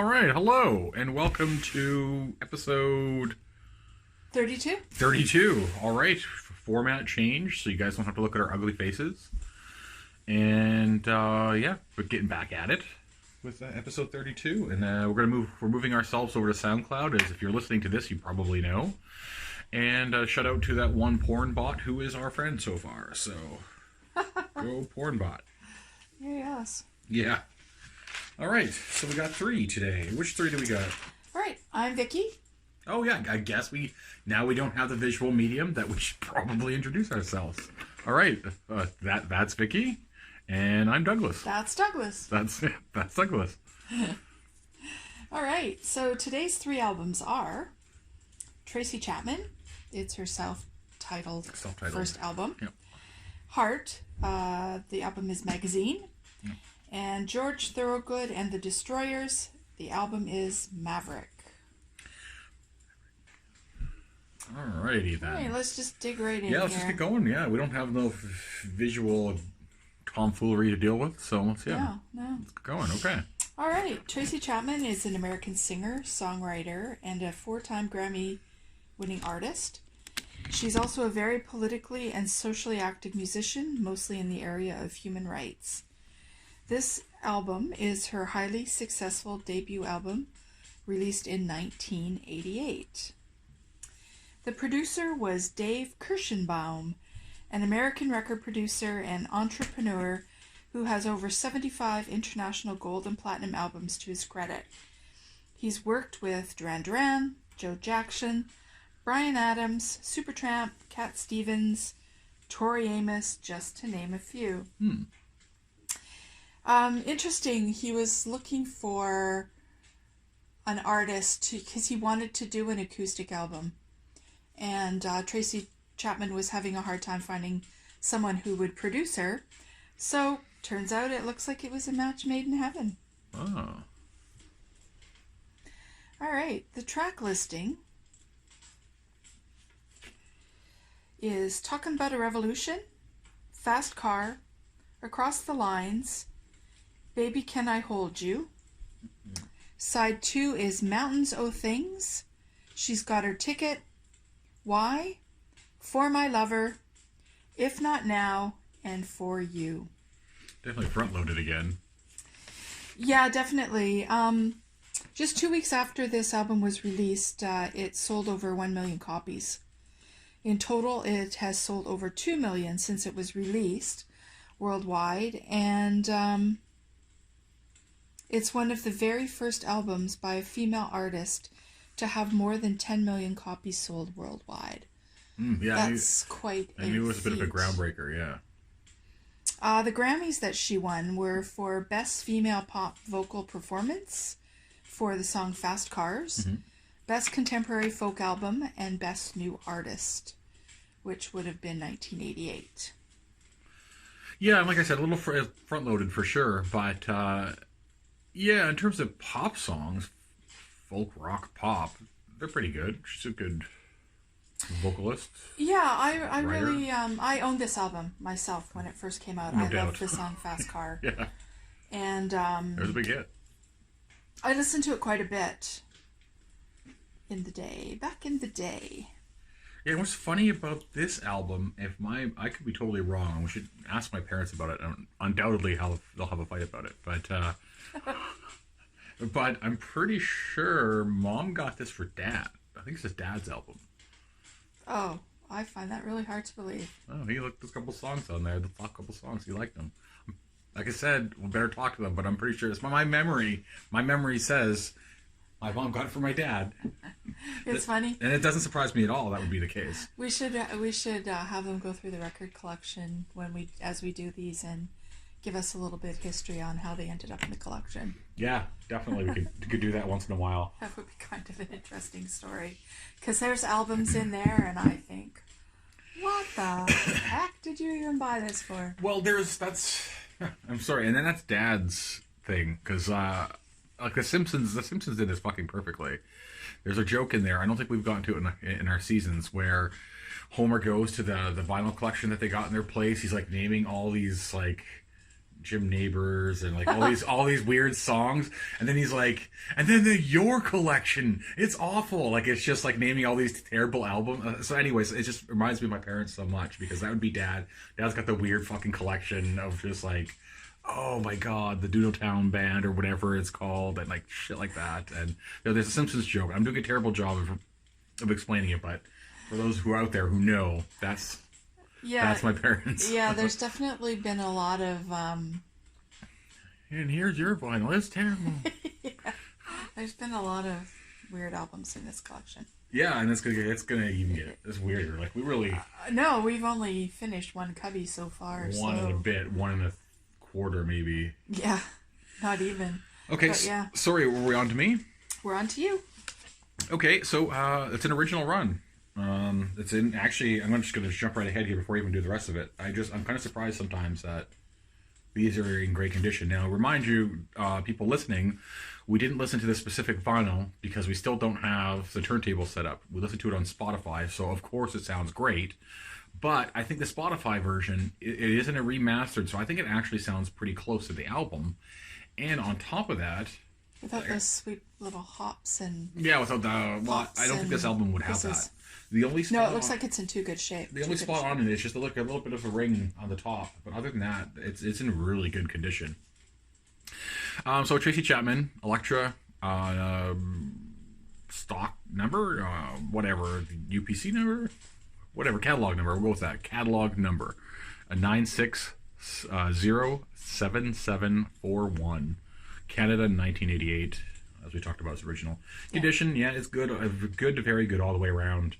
All right, hello, and welcome to episode 32. 32. All right, format change, so you guys don't have to look at our ugly faces. And yeah, we're getting back at it with episode 32, and we're moving ourselves over to SoundCloud. As if you're listening to this, you probably know. And shout out to that one porn bot who is our friend so far. So go porn bot. Yes. Yeah. All right, so we got 3 today. Which 3 do we got? All right, I'm Vicky. Oh yeah, I guess we don't have the visual medium that we should probably introduce ourselves. All right, that's Vicky, and I'm Douglas. That's Douglas. That's Douglas. All right, so today's 3 albums are Tracy Chapman. It's her self-titled first album. Yep. Heart. The album is Magazine. Yep. And George Thorogood and the Destroyers. The album is Maverick. Alrighty then. All right, let's just dig right in. Yeah, let's just get going. Yeah, we don't have no visual tomfoolery to deal with, so let's No. let's get going. Okay. All right, Tracy Chapman is an American singer, songwriter, and a 4-time Grammy-winning artist. She's also a very politically and socially active musician, mostly in the area of human rights. This album is her highly successful debut album, released in 1988. The producer was Dave Kirschenbaum, an American record producer and entrepreneur who has over 75 international gold and platinum albums to his credit. He's worked with Duran Duran, Joe Jackson, Bryan Adams, Supertramp, Cat Stevens, Tori Amos, just to name a few. Interesting, he was looking for an artist because he wanted to do an acoustic album. And Tracy Chapman was having a hard time finding someone who would produce her. So, turns out it looks like it was a match made in heaven. Oh. All right, the track listing is Talking About a Revolution, Fast Car, Across the Lines, Baby Can I Hold You. Side 2 is Mountains O' Things, She's Got Her Ticket, Why, For My Lover, If Not Now, and For You. Definitely front-loaded again. Yeah, definitely. Just 2 weeks after this album was released, it sold over 1 million copies. In total, it has sold over 2 million since it was released worldwide, and it's one of the very first albums by a female artist to have more than 10 million copies sold worldwide. Yeah, That's quite a feat. I knew it was a bit of a groundbreaker, yeah. The Grammys that she won were for Best Female Pop Vocal Performance for the song Fast Cars, Best Contemporary Folk Album, and Best New Artist, which would have been 1988. Yeah, like I said, a little front-loaded for sure, but yeah, in terms of pop songs, folk, rock, pop, they're pretty good. She's a good vocalist. Yeah, I really, I owned this album myself when it first came out. No I doubt. loved the song Fast Car. Yeah. And It was a big hit. I listened to it quite a bit back in the day. Yeah, what's funny about this album, I could be totally wrong, we should ask my parents about it, and undoubtedly they'll have a fight about it, but but I'm pretty sure Mom got this for Dad. I think it's his dad's album. Oh, I find that really hard to believe. Oh, he looked at a couple songs on there, the top couple songs, he liked them. Like I said, we better talk to them, but I'm pretty sure it's my memory. My memory says my mom got it for my dad. It's funny. And it doesn't surprise me at all that would be the case. We should have them go through the record collection as we do these and give us a little bit of history on how they ended up in the collection. Yeah, definitely. We could do that once in a while. That would be kind of an interesting story. Because there's albums in there and I think, what the heck did you even buy this for? Well, I'm sorry, and then that's Dad's thing, because like The Simpsons did this fucking perfectly. There's a joke in there, I don't think we've gotten to it in our seasons, where Homer goes to the vinyl collection that they got in their place. He's like naming all these like Jim Neighbors and like all these weird songs, and then he's like, and then the Your Collection, it's awful. Like it's just like naming all these terrible albums. So anyways, it just reminds me of my parents so much because that would be Dad. Dad's got the weird fucking collection of just like, oh my god, the Doodletown Band or whatever it's called, and like shit like that. And you know, there's a Simpsons joke. I'm doing a terrible job of explaining it, but for those who are out there who know, that's my parents. Yeah, there's definitely been a lot of and here's your vinyl. It's terrible. yeah, there's been a lot of weird albums in this collection. Yeah, and it's gonna even get it's weirder. Like we really no, we've only finished one cubby so far. One and a bit, 1 and a quarter maybe. Yeah, not even. Okay, but, yeah. Sorry, were we on to me? We're on to you. Okay, so it's an original run. It's in actually. I'm just going to jump right ahead here before I even do the rest of it. I'm kind of surprised sometimes that these are in great condition. Now, remind you, people listening, we didn't listen to this specific vinyl because we still don't have the turntable set up. We listened to it on Spotify, so of course it sounds great. But I think the Spotify version it isn't a remastered, so I think it actually sounds pretty close to the album. And on top of that. Without those sweet little hops and without the I don't think this album would have that. The only spot it looks like it's in too good shape. The only spot on it is just a little bit of a ring on the top, but other than that, it's in really good condition. So Tracy Chapman, Elektra, stock number, whatever, UPC number, whatever, catalog number. We'll go with that catalog number, a 9607741. Canada, 1988, as we talked about, its original condition. Yeah, it's good to very good all the way around,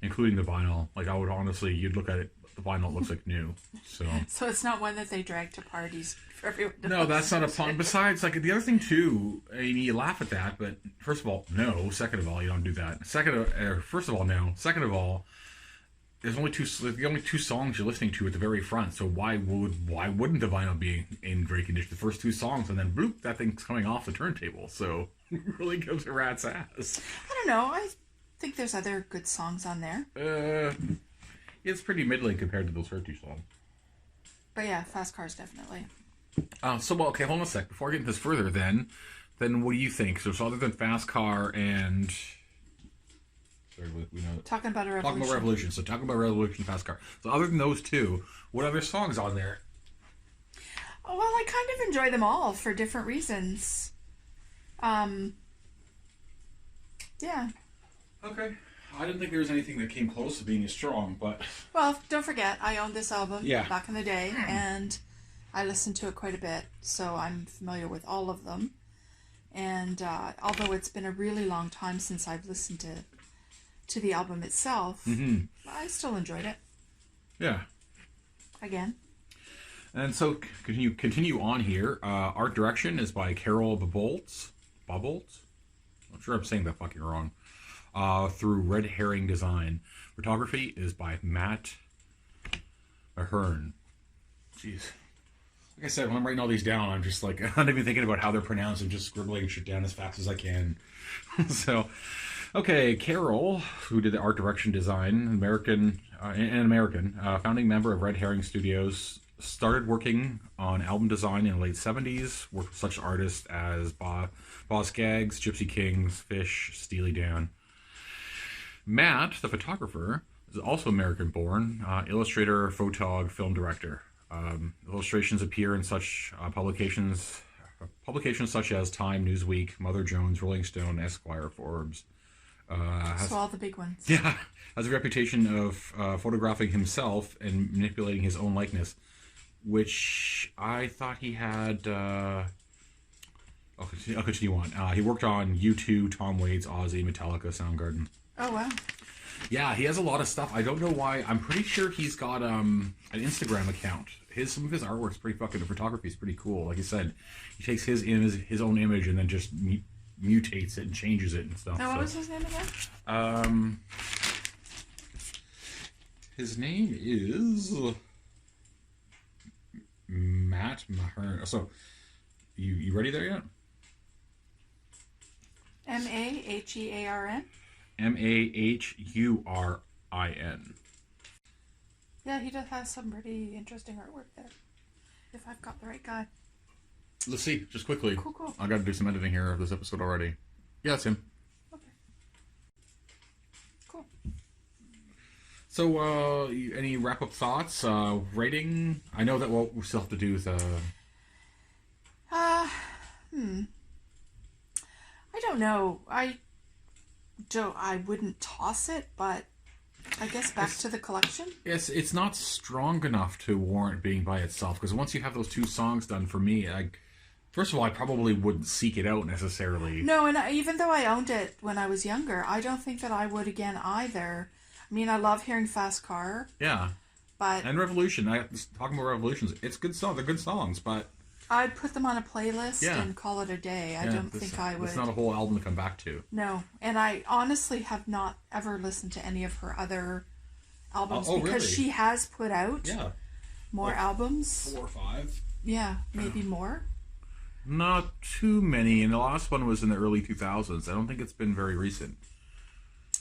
including the vinyl. Like I would honestly, you'd look at it, the vinyl looks like new. So it's not one that they drag to parties for everyone to No, that's not a pun. Besides, like the other thing too, I mean, you laugh at that, but first of all, no. Second of all, you don't do that. First of all, no. Second of all, there's only the only two songs you're listening to at the very front, so why wouldn't the vinyl be in great condition? The first two songs, and then bloop, that thing's coming off the turntable, so it really gives a rat's ass. I don't know, I think there's other good songs on there. It's pretty middling compared to those first two songs. But yeah, Fast Cars definitely. Okay, hold on a sec. Before I get into this further, then what do you think? So other than Fast Car and... Talking about a Revolution. Talking about Revolution. So talking about Revolution, Fast Car. So other than those two, what other songs on there? Oh, well, I kind of enjoy them all for different reasons. Yeah. Okay. I didn't think there was anything that came close to being as strong, but... Well, don't forget, I owned this album back in the day, and I listened to it quite a bit, so I'm familiar with all of them. And although it's been a really long time since I've listened to the album itself, I still enjoyed it. Yeah. Again. And so continue on here. Art direction is by Carol Babolts. Babolts? I'm sure I'm saying that fucking wrong. Through Red Herring Design. Photography is by Matt Ahern. Jeez. Like I said, when I'm writing all these down, I'm just like, I'm not even thinking about how they're pronounced. I'm just scribbling shit down as fast as I can. So... Okay, Carol, who did the art direction design, American, founding member of Red Herring Studios, started working on album design in the late 70s, worked with such artists as Boz Scaggs, Gypsy Kings, Fish, Steely Dan. Matt, the photographer, is also American-born, illustrator, photog, film director. Illustrations appear in such publications such as Time, Newsweek, Mother Jones, Rolling Stone, Esquire, Forbes. So all the big ones. Yeah, has a reputation of photographing himself and manipulating his own likeness, which I thought he had... I'll continue on. He worked on U2, Tom Waits, Ozzy, Metallica, Soundgarden. Oh, wow. Yeah, he has a lot of stuff. I don't know why. I'm pretty sure he's got an Instagram account. Some of his artwork's pretty fucking... The photography's pretty cool. Like I said, he takes his own image and then just... mutates it and changes it and stuff. Now, what was his name again? His name is Matt Mahern. So, you ready there yet? Mahearn? Mahurin. Yeah, he does have some pretty interesting artwork there. if I've got the right guy. Let's see, just quickly. Cool. I got to do some editing here of this episode already. Yeah, it's him. Okay. Cool. So, any wrap-up thoughts? Rating? I know that what we still have to do is... I don't know. I wouldn't toss it, but I guess back to the collection. Yes, it's not strong enough to warrant being by itself, because once you have those 2 songs done, for me, first of all, I probably wouldn't seek it out necessarily. No, and even though I owned it when I was younger, I don't think that I would again either. I mean, I love hearing Fast Car. Yeah. But and Revolution. Talking about Revolutions, it's good song. They're good songs, but I'd put them on a playlist and call it a day. I don't think I would. It's not a whole album to come back to. No, and I honestly have not ever listened to any of her other albums because really? she has put out more albums. 4 or 5. Yeah, maybe more. Not too many, and the last one was in the early 2000s. I don't think it's been very recent.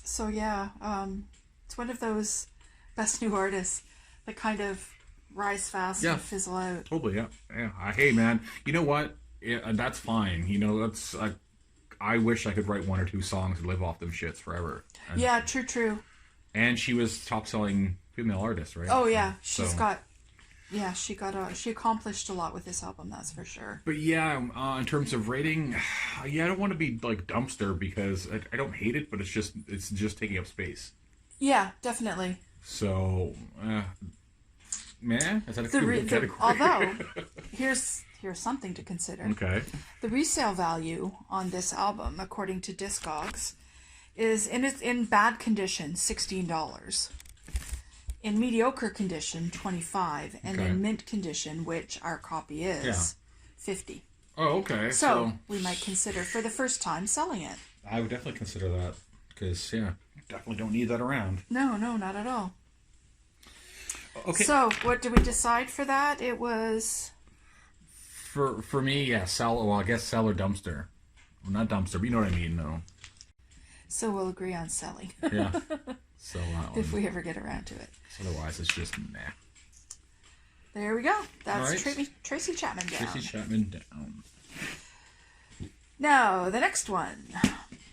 So yeah, it's one of those best new artists that kind of rise fast and fizzle out. Totally, yeah. Hey, man, you know what? Yeah, that's fine. You know, that's. I wish I could write 1 or 2 songs and live off them shits forever. And, yeah, true. And she was top-selling female artist, right? Oh yeah, she accomplished a lot with this album, that's for sure. But yeah, in terms of rating, I don't want to be like dumpster because I don't hate it, but it's just taking up space. Yeah, definitely. So, man, is that a good category? Although, here's something to consider. Okay. The resale value on this album, according to Discogs, is in bad condition $16. In mediocre condition, $25, and in mint condition, which our copy is, $50. Oh, okay. So we might consider for the first time selling it. I would definitely consider that because definitely don't need that around. No, not at all. Okay. So what did we decide for that? It was for me, sell. Well, I guess sell or dumpster. Well, not dumpster, but you know what I mean, though. So we'll agree on selling. Yeah. So that one. If we ever get around to it. Otherwise, it's just nah. There we go. That's right. Tracy Chapman down. Tracy Chapman down. Now, the next one.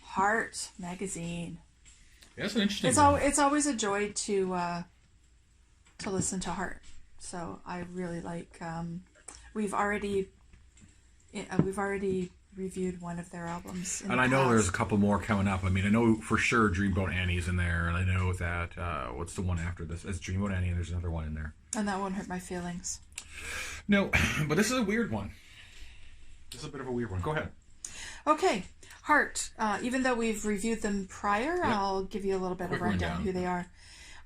Heart Magazine. Yeah, that's an interesting one. It's always a joy to listen to Heart. So I really like... We've already reviewed one of their albums. And I know there's a couple more coming up. I mean, I know for sure Dreamboat Annie's in there, and I know that what's the one after this? It's Dreamboat Annie, and there's another one in there. And that won't hurt my feelings. No, but this is a weird one. This is a bit of a weird one. Go ahead. Okay, Heart. Even though we've reviewed them prior, I'll give you a little bit of rundown who they are.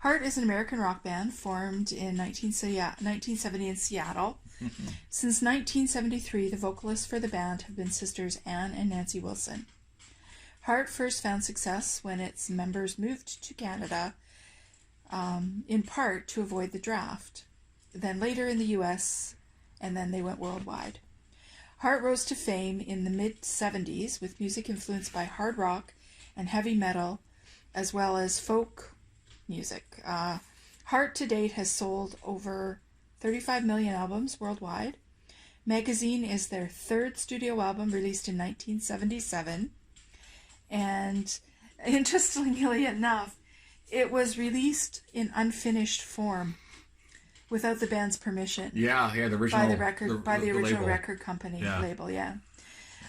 Heart is an American rock band formed in 1970 in Seattle. Since 1973, the vocalists for the band have been sisters Ann and Nancy Wilson. Heart first found success when its members moved to Canada, in part to avoid the draft, then later in the US, and then they went worldwide. Heart rose to fame in the mid-70s with music influenced by hard rock and heavy metal, as well as folk music. Heart to date has sold over 35 million albums worldwide. Magazine is their 3rd studio album, released in 1977. And interestingly enough, it was released in unfinished form without the band's permission. Yeah, the original by the original label. record company label.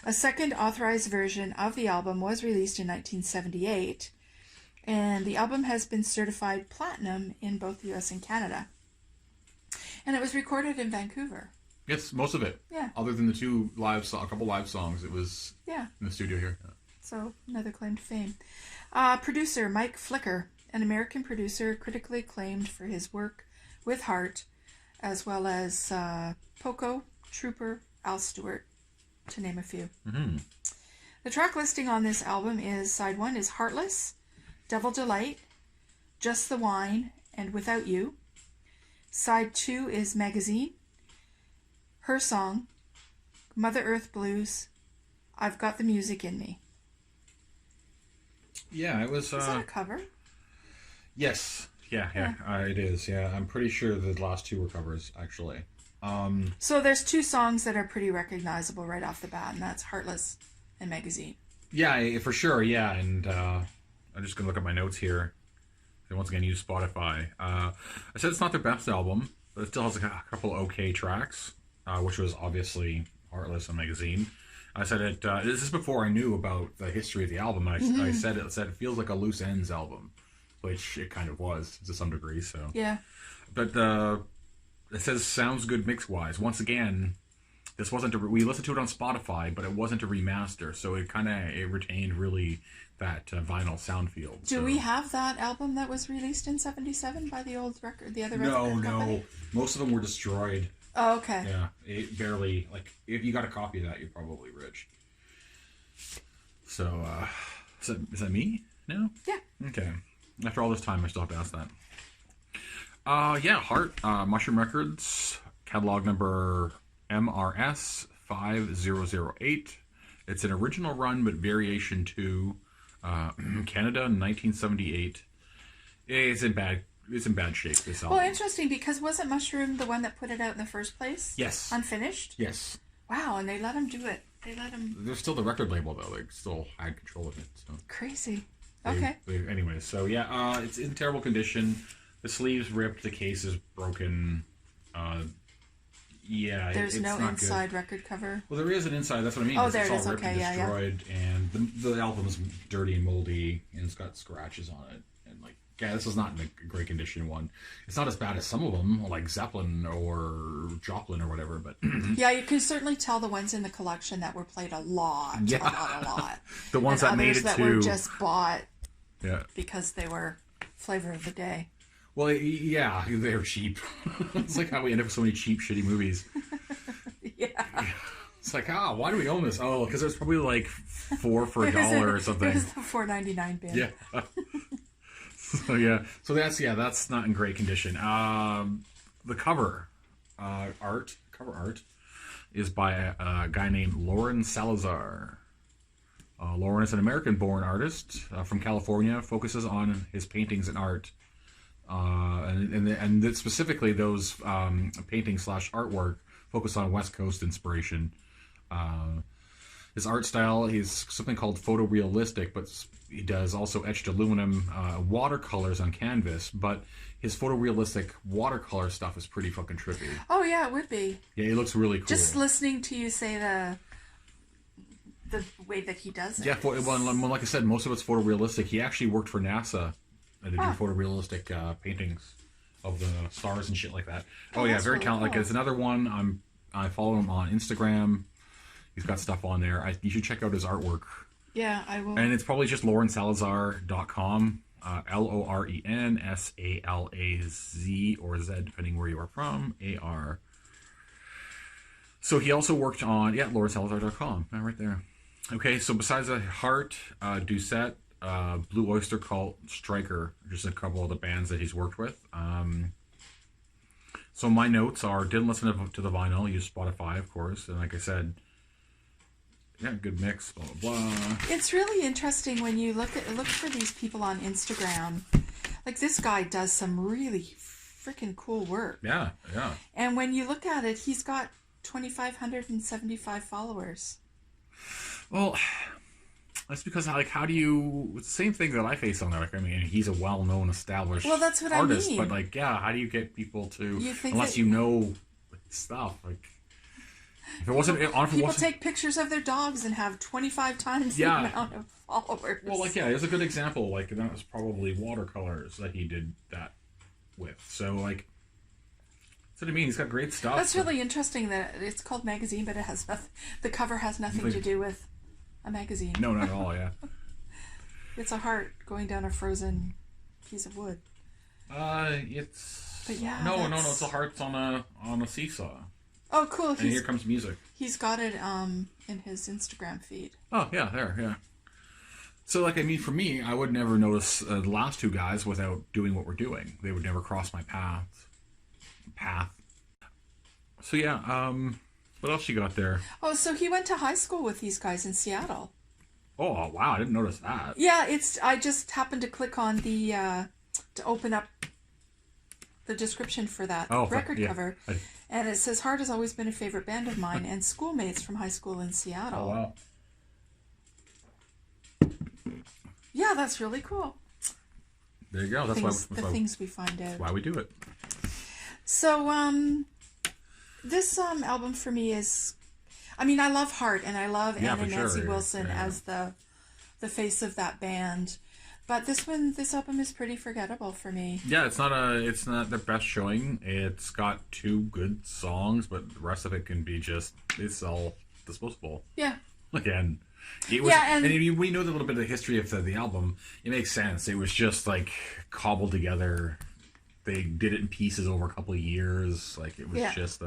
A second authorized version of the album was released in 1978, and the album has been certified platinum in both the US and Canada. And it was recorded in Vancouver. Yes, most of it. Yeah. Other than the a couple live songs, it was in the studio here. So another claim to fame. Producer Mike Flicker, an American producer critically acclaimed for his work with Heart, as well as Poco, Trooper, Al Stewart, to name a few. Mm-hmm. The track listing on this album is side 1 is Heartless, Devil Delight, Just the Wine, and Without You. Side 2 is Magazine, Her Song, Mother Earth Blues, I've Got the Music in Me. Yeah, it was... Is that a cover? Yes. Yeah, it is. Yeah, I'm pretty sure the last 2 were covers, actually. So there's two songs that are pretty recognizable right off the bat, and that's Heartless and Magazine. Yeah, for sure. Yeah, and I'm just gonna look at my notes here. And once again, use Spotify. I said it's not their best album, but it still has a couple okay tracks, which was obviously Heartless and Magazine. I said it. This is before I knew about the history of the album. I said it feels like a loose ends album, which it kind of was to some degree. So yeah, but it says sounds good mix wise. Once again, this wasn't we listened to it on Spotify, but it wasn't a remaster, so it retained really that vinyl sound field. Do we have that album that was released in '77 by the old record, the other record company? No. Most of them were destroyed. Oh, okay. Yeah, it barely, like, if you got a copy of that, you're probably rich. So, is that me now? Yeah. Okay. After all this time, I still have to ask that. Yeah, Heart, Mushroom Records, catalog number MRS 5008. It's an original run, but variation 2, Canada, 1978. It's in bad shape, this album. Well, interesting, because wasn't Mushroom the one that put it out in the first place? Yes. Unfinished? Yes. Wow, and they let him do it. They're still the record label, though. They still had control of it. So. Crazy. Okay. Anyways, so yeah, it's in terrible condition. The sleeve's ripped. The case is broken. Yeah, there's it's no not inside good. record cover. Well, there is an inside. That's what I mean. Oh, there it's it is. all ripped Okay, and destroyed, and the album's dirty and moldy, and it's got scratches on it. And like, yeah, this is not in a great condition one. It's not as bad as some of them, like Zeppelin or Joplin or whatever. But yeah, you can certainly tell the ones in the collection that were played a lot. The ones and that made others it that to were just bought. Yeah. Because they were flavor of the day. Well, yeah, they were cheap. It's like how we end up with so many cheap, shitty movies. Yeah. It's like, why do we own this? Oh, because it was probably like $4 for $1 or something. It was the $4.99 bin. Yeah. So that's not in great condition. The cover art is by a guy named Lauren Salazar. Lauren is an American-born artist from California. Focuses on his paintings and art, and specifically those paintings / artwork focus on West Coast inspiration. His art style, he's something called photorealistic, but he does also etched aluminum watercolors on canvas. But his photorealistic watercolor stuff is pretty fucking trippy. Oh yeah, it would be. Yeah, it looks really cool. Just listening to you say the way that he does it. Yeah, well, like I said, most of it's photorealistic. He actually worked for NASA to do photorealistic paintings of the stars and shit like that. Oh yeah, very really talented. cool. Like, it's another one. I follow him on Instagram. He's got stuff on there. You should check out his artwork. Yeah, I will. And it's probably just LaurenSalazar.com. LORENSALAZ or Z, depending where you are from. AR. So he also worked on, LaurenSalazar.com. Right there. Okay, so besides the Heart, Doucette, Blue Oyster Cult, Striker, just a couple of the bands that he's worked with. So my notes are, didn't listen to the vinyl, used Spotify, of course, and like I said, yeah, good mix, blah, blah, blah. It's really interesting when you look for these people on Instagram. Like, this guy does some really freaking cool work. Yeah. And when you look at it, he's got 2,575 followers. Well, that's because, like, how do you... It's the same thing that I face on there. Like, I mean, he's a well-known, established that's what artist, I mean. But, like, yeah, how do you get people to... Unless you know stuff, like... If it wasn't... People take pictures of their dogs and have 25 times the amount of followers. Well, like, yeah, there's a good example. Like, that was probably watercolors that he did that with. So, like... That's what I mean. He's got great stuff. That's really interesting that it's called magazine, but it has nothing... The cover has nothing to do with a magazine. No, not at all, yeah. It's a heart going down a frozen piece of wood. It's... But yeah, No, it's a heart on a seesaw. Oh, cool. And here comes music. He's got it in his Instagram feed. Oh, yeah, there, yeah. So, like, I mean, for me, I would never notice the last two guys without doing what we're doing. They would never cross my path. So, yeah, what else you got there? Oh, so he went to high school with these guys in Seattle. Oh, wow, I didn't notice that. Yeah, I just happened to click on the, to open up the description for that Oh, record yeah. cover, and it says, Heart has always been a favorite band of mine and schoolmates from high school in Seattle. Oh, wow. Yeah, that's really cool. There you go. That's Things we find out. why we do it. So, this album for me is, I mean, I love Heart, and I love Anna Nancy Wilson as the face of that band. But this album is pretty forgettable for me. Yeah, it's not their best showing. It's got 2 good songs, but the rest of it can be it's all disposable. Yeah. Again. It was, and we know a little bit of the history of the album. It makes sense. It was just like cobbled together. They did it in pieces over a couple of years. Like it was just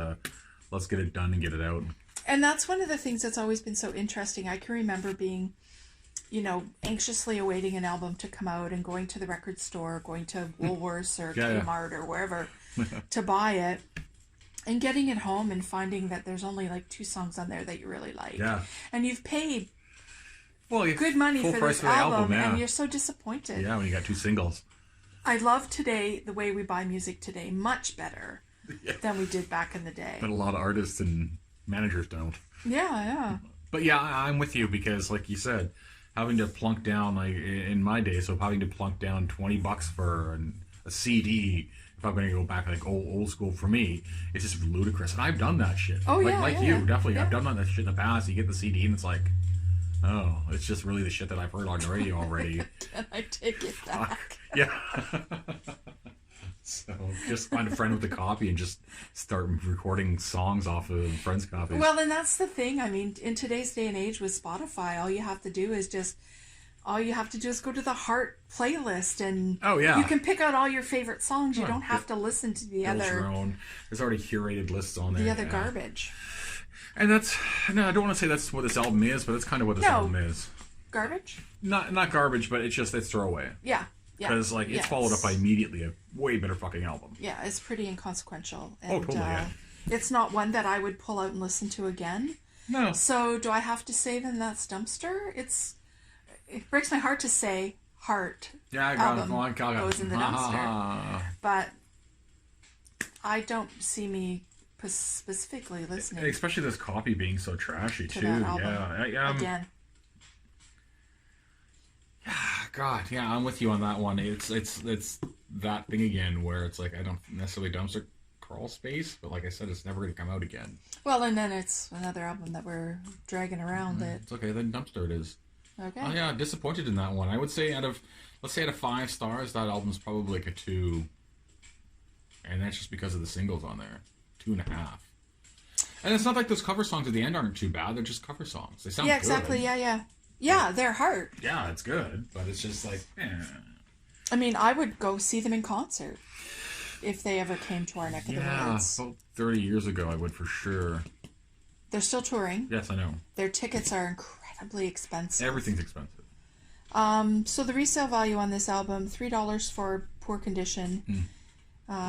let's get it done and get it out. And that's one of the things that's always been so interesting. I can remember being, anxiously awaiting an album to come out and going to the record store, going to Woolworths or Kmart or wherever to buy it. And getting it home and finding that there's only like 2 songs on there that you really like. Yeah. And you've paid good money for this album, and you're so disappointed. Yeah, when you got 2 singles. I love today the way we buy music today much better than we did back in the day. But a lot of artists and managers don't. Yeah. But yeah, I'm with you because, like you said, having to plunk down, like in my day, so having to plunk down $20 for a CD. If I'm going to go back like old school for me, it's just ludicrous. And I've done that shit. Oh, like you, definitely. Yeah. I've done that shit in the past. You get the CD and it's like, oh, it's just really the shit that I've heard on the radio already. Can I take it back? Yeah. So just find a friend with a copy and just start recording songs off of friends' copies. Well, and that's the thing. I mean, in today's day and age with Spotify, all you have to do is go to the Heart playlist and you can pick out all your favorite songs. You don't have to listen to the other. There's already curated lists on there. The other garbage. And I don't want to say that's what this album is, but that's kind of what this album is. Garbage? Not garbage, but it's throwaway. Yeah. Because it's followed up by immediately a way better fucking album. Yeah, it's pretty inconsequential. And, totally. It's not one that I would pull out and listen to again. No. So do I have to say then that's dumpster? It breaks my heart to say Heart album goes in the dumpster. But I don't see me specifically listening. Especially this copy being so trashy too. Yeah. Again. God, yeah, I'm with you on that one. It's that thing again where it's like I don't necessarily dumpster crawl space, but like I said, it's never going to come out again. Well, and then it's another album that we're dragging around. It's okay, then dumpster it is. Okay. Oh yeah, disappointed in that one. I would say out of 5 stars, that album's probably like a 2, and that's just because of the singles on there, 2.5. And it's not like those cover songs at the end aren't too bad; they're just cover songs. They sound exactly. Good. Yeah, they're Heart. Yeah, it's good, but it's just like, I mean, I would go see them in concert if they ever came to our neck of the woods. About 30 years ago, I would for sure. They're still touring. Yes, I know. Their tickets are incredibly expensive. Everything's expensive. So the resale value on this album, $3 for poor condition,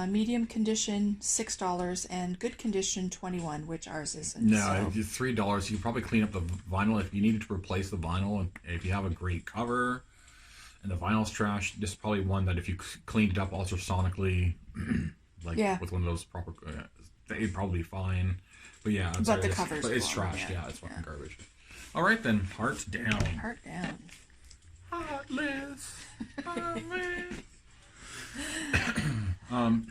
medium condition, $6, and good condition, $21, which ours isn't. No, $3. You can probably clean up the vinyl if you needed to replace the vinyl. And if you have a great cover and the vinyl's trash, this is probably one that if you cleaned it up ultrasonically, with one of those proper, it'd probably be fine. But yeah, the cover's it's trashed. Yeah, it's fucking garbage. All right then, Heart down. Heart down. Heartless. All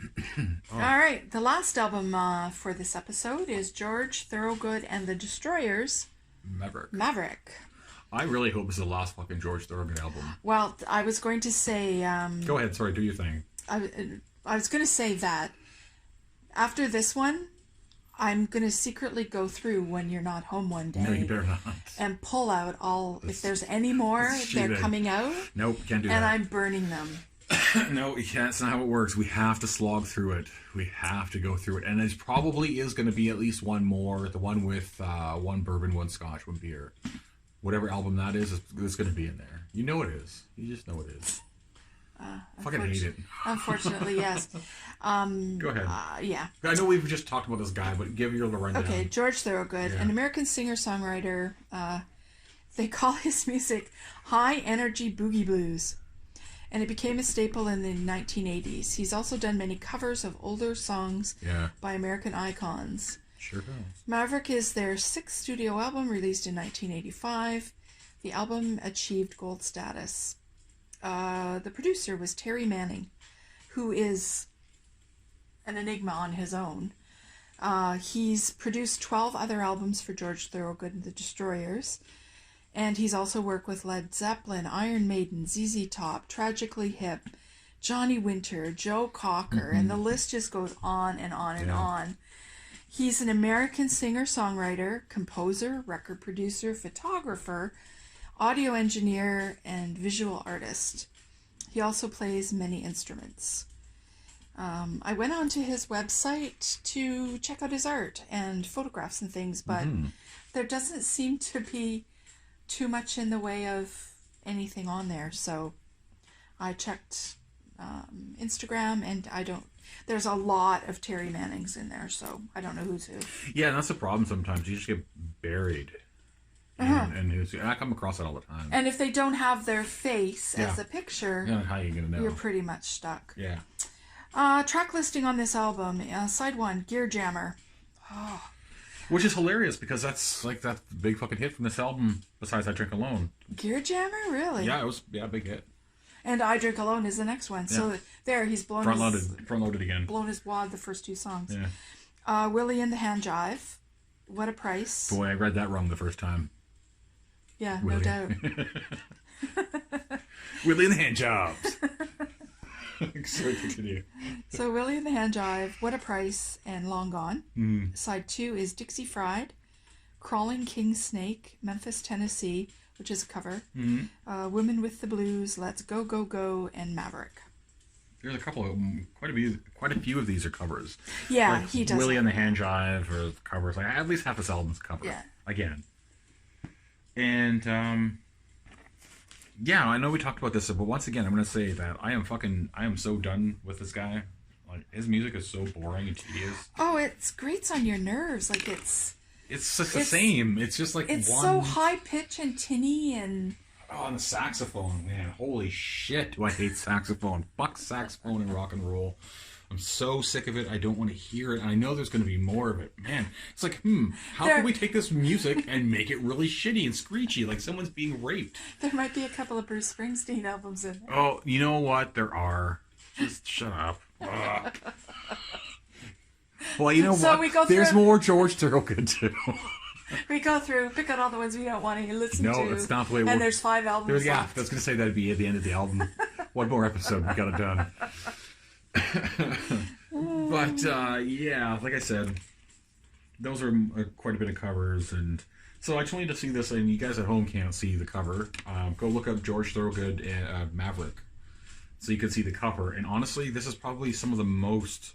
right, the last album for this episode is George Thorogood and the Destroyers. Maverick. I really hope this is the last fucking George Thorogood album. Well, I was going to say... Go ahead, sorry, do your thing. I was going to say that after this one, I'm going to secretly go through when you're not home one day. No, you better not. And pull out if there's any more, they're coming out. Nope, can't do that. And I'm burning them. No, that's not how it works. We have to slog through it. We have to go through it. And there probably is going to be at least one more. The one with one bourbon, one scotch, one beer. Whatever album that is, it's going to be in there. You know it is. You just know it is. Fucking hate it. Unfortunately, yes. Go ahead. Yeah. I know we've just talked about this guy, but give your rundown. Okay, George Thorogood, an American singer-songwriter. They call his music high-energy boogie blues. and it became a staple in the 1980s. He's also done many covers of older songs by American icons. Sure does. Maverick is their 6th studio album, released in 1985. The album achieved gold status. The producer was Terry Manning, who is an enigma on his own. He's produced 12 other albums for George Thorogood and the Destroyers, and he's also worked with Led Zeppelin, Iron Maiden, ZZ Top, Tragically Hip, Johnny Winter, Joe Cocker, and the list just goes on and on and on. He's an American singer-songwriter, composer, record producer, photographer, audio engineer, and visual artist. He also plays many instruments. I went onto his website to check out his art and photographs and things, but there doesn't seem to be too much in the way of anything on there. So I checked Instagram, and there's a lot of Terry Mannings in there, so I don't know who's who. Yeah, and that's the problem sometimes. You just get buried. And I come across that all the time. And if they don't have their face as a picture, how are you going to know? You're pretty much stuck. Yeah. Track listing on this album. Side 1, Gear Jammer. Oh. Which is hilarious, because that's like that big fucking hit from this album, besides I Drink Alone. Gear Jammer? Really? Yeah, it was a big hit. And I Drink Alone is the next one. Yeah. So there, he's blown front-loaded again. Blown his wad the first 2 songs. Yeah. Willie and the Hand Jive. What a Price. Boy, I read that wrong the first time. Yeah, Willie. No doubt. Willie and the Hand Jobs. Sorry, continue. So Willie and the Hand Jive, What a Price, and Long Gone. Side 2 is Dixie Fried, Crawling King Snake, Memphis, Tennessee, which is a cover. Women with the Blues, Let's Go, Go, Go, and Maverick. There's a couple of them. Quite a few of these are covers. Yeah, like he does. Willie and the Hand Jive are covers. Like at least half this album's a cover. Yeah. Again. And yeah, I know we talked about this, but once again, I'm going to say that I am so done with this guy. Like, his music is so boring and tedious. Oh, it grates on your nerves. Like, it's just the same. It's just like it's so high pitch and tinny and... Oh, and the saxophone, man. Holy shit, do I hate saxophone. Fuck saxophone and rock and roll. I'm so sick of it. I don't want to hear it. I know there's going to be more of it. Man, it's like, how can we take this music and make it really shitty and screechy, like someone's being raped? There might be a couple of Bruce Springsteen albums in there. Oh, you know what? There are. Just shut up. Well, you know what? We go through... There's more George Thorogood, too. We go through, pick out all the ones we don't want to listen to. No, that's not the way it works. And there's 5 albums Yeah, left. I was going to say that'd be at the end of the album. One more episode, we got it done. But yeah, like I said, those are quite a bit of covers, and so I just wanted to see this, and you guys at home can't see the cover. Go look up George Thorogood and Maverick, so you can see the cover. And honestly, this is probably some of the most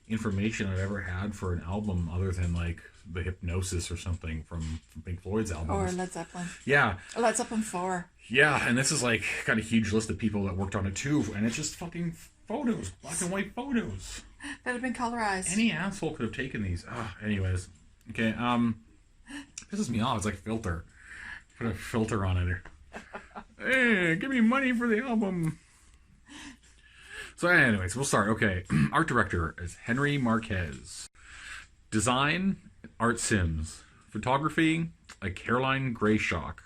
information I've ever had for an album, other than like the Hypnosis or something from Pink Floyd's album, or Led Zeppelin. Yeah, Led Zeppelin 4. Yeah, and this is like got a huge list of people that worked on it too, and it's just fucking photos, black and white photos that have been colorized. Any asshole could have taken these. Anyways, okay. Pisses me off. It's like filter. Put a filter on it. Hey, give me money for the album. So, anyways, we'll start. Okay, art director is Henry Marquez. Design, Art Sims. Photography, Caroline Grayshock.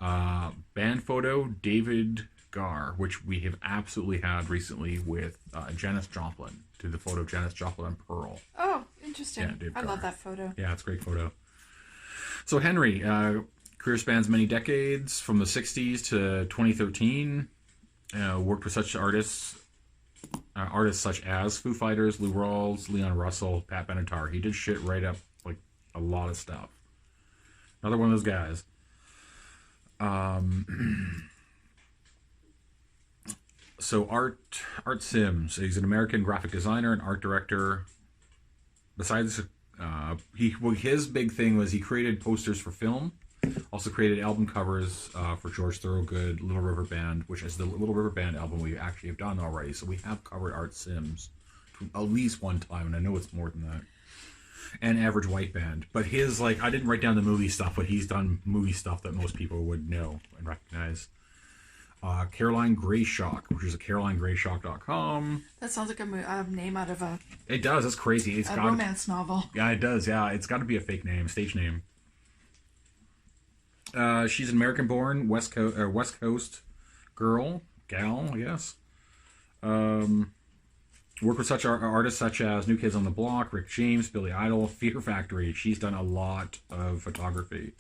Band photo, David Garr, which we have absolutely had recently with Janis Joplin. To the photo, Janis Joplin and Pearl. Oh, interesting. Yeah, I love that photo. Yeah, it's a great photo. So Henry, career spans many decades, from the 60s to 2013. Worked with such artists such as Foo Fighters, Lou Rawls, Leon Russell, Pat Benatar. He did shit right up, like, a lot of stuff. Another one of those guys. So Art Sims, he's an American graphic designer and art director. Besides, his big thing was he created posters for film. Also created album covers for George Thorogood, Little River Band, which is the Little River Band album we actually have done already. So we have covered Art Sims at least one time, and I know it's more than that. And Average White Band. But his, like, I didn't write down the movie stuff, but he's done movie stuff that most people would know and recognize. Caroline Grayshock, which is at carolinegrayshock.com. That sounds like a name out of a It does. It's crazy. It's got romance novel. Yeah, it does. Yeah, it's got to be a fake name, stage name. She's an American-born West Coast gal, I guess. Worked with such artists such as New Kids on the Block, Rick James, Billy Idol, Fear Factory. She's done a lot of photography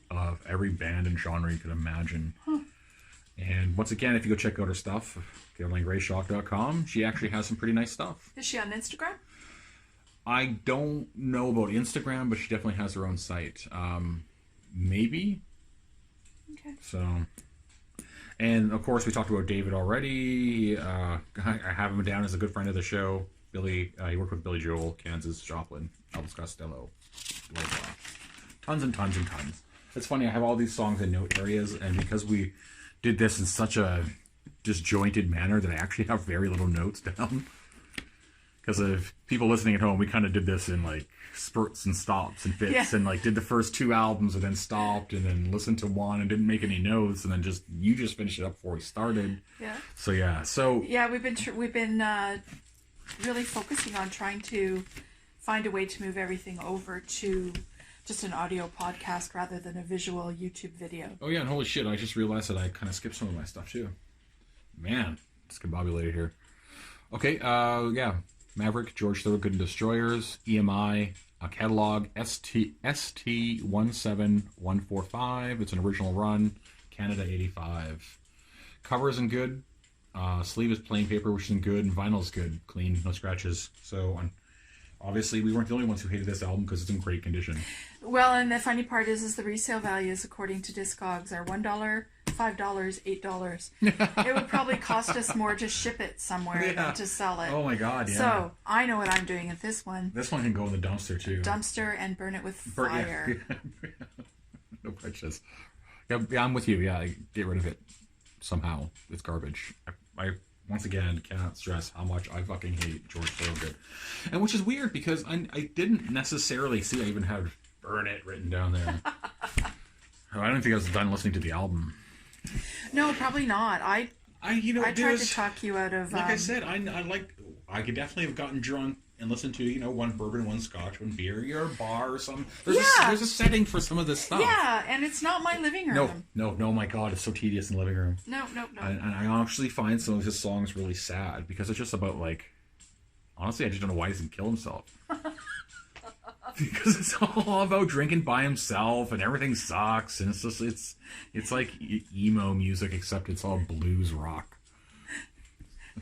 of every band and genre you could imagine. Huh. And once again, if you go check out her stuff, CarolineGrayShock.com, she actually has some pretty nice stuff. Is she on Instagram? I don't know about Instagram, but she definitely has her own site. Maybe. Okay. So, and of course, we talked about David already. I have him down as a good friend of the show. Billy, he worked with Billy Joel, Kansas, Joplin, Elvis Costello, blah, blah. Tons and tons and tons. It's funny, I have all these songs in note areas, and because we did this in such a disjointed manner that I actually have very little notes down. Because of people listening at home, we kind of did this in like spurts and stops and fits, and like did the first 2 albums and then stopped and then listened to one and didn't make any notes, and then you just finished it up before we started. Yeah. So yeah, we've been really focusing on trying to find a way to move everything over to just an audio podcast rather than a visual YouTube video. Oh yeah, and holy shit, I just realized that I kind of skipped some of my stuff too. Man, discombobulated here. Okay, yeah. Maverick, George Thorogood and Destroyers, EMI, a catalog, ST17145. It's an original run, Canada 85. Cover isn't good. Sleeve is plain paper, which isn't good, and vinyl is good, clean, no scratches. So, obviously, we weren't the only ones who hated this album because it's in great condition. Well, and the funny part is the resale values, according to Discogs, are $1, $5, $8. It would probably cost us more to ship it somewhere than to sell it. Oh my god, yeah. So, I know what I'm doing with this one. This one can go in the dumpster, too. Dumpster and burn it with fire. Yeah. No purchase. Yeah, I'm with you. Yeah, get rid of it somehow. It's garbage. I once again cannot stress how much I fucking hate George Thorogood. And which is weird because I didn't necessarily see I even had burn it written down there. I don't think I was done listening to the album. No, probably not. I tried to talk you out of... Like I said, I could definitely have gotten drunk and listened to, one bourbon, one scotch, one beer, or a bar or something. There's a setting for some of this stuff. Yeah, and it's not my living room. No, my God, it's so tedious in the living room. No. And I actually find some of his songs really sad because it's just about, honestly, I just don't know why he doesn't kill himself. Because it's all about drinking by himself and everything sucks, and it's like emo music, except it's all blues rock.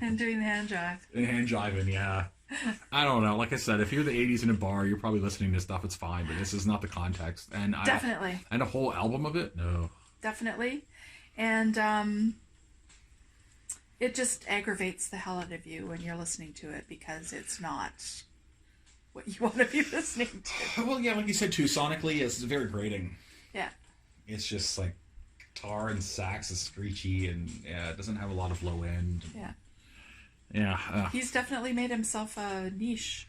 And doing the hand jive. And hand jiving, yeah. I don't know. Like I said, if you're the 80s in a bar, you're probably listening to stuff, it's fine, but this is not the context. And definitely. And a whole album of it? No. Definitely. And it just aggravates the hell out of you when you're listening to it because it's not what you want to be listening to. Well, yeah, like you said too, sonically, it's very grating. Yeah. It's just like guitar and sax is screechy, and it doesn't have a lot of low end. Yeah. Yeah. He's definitely made himself a niche.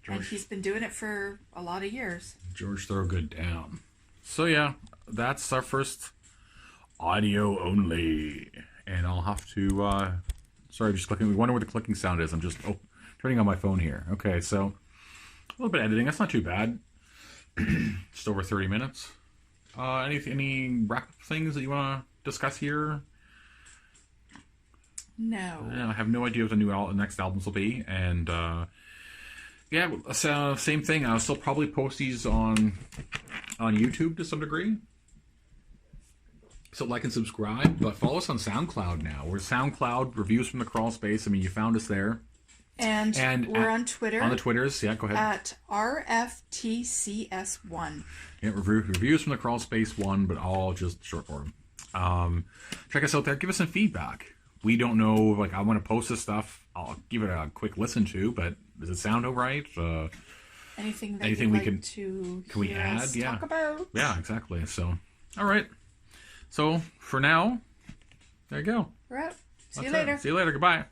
And he's been doing it for a lot of years. George Thorogood down. So yeah, that's our first audio only. And I'll have to, sorry, just clicking. We wonder where the clicking sound is. I'm just turning on my phone here. Okay, so a little bit of editing. That's not too bad. Just over 30 minutes. Any wrap things that you want to discuss here? No. I have no idea what the next albums will be, and yeah, so same thing. I'll still probably post these on YouTube to some degree. So like and subscribe, but follow us on SoundCloud now. We're SoundCloud Reviews from the Crawl Space. I mean, you found us there. And we're on Twitter. On the Twitters, yeah, go ahead. At RFTCS1. Yeah, Reviews from the Crawl Space 1, but all just short form. Check us out there. Give us some feedback. We don't know, I want to post this stuff. I'll give it a quick listen to, but does it sound all right? Anything we can we add? Yeah. Talk about? Yeah, exactly. So, all right. So, for now, there you go. We're out. See you later. See you later. Goodbye.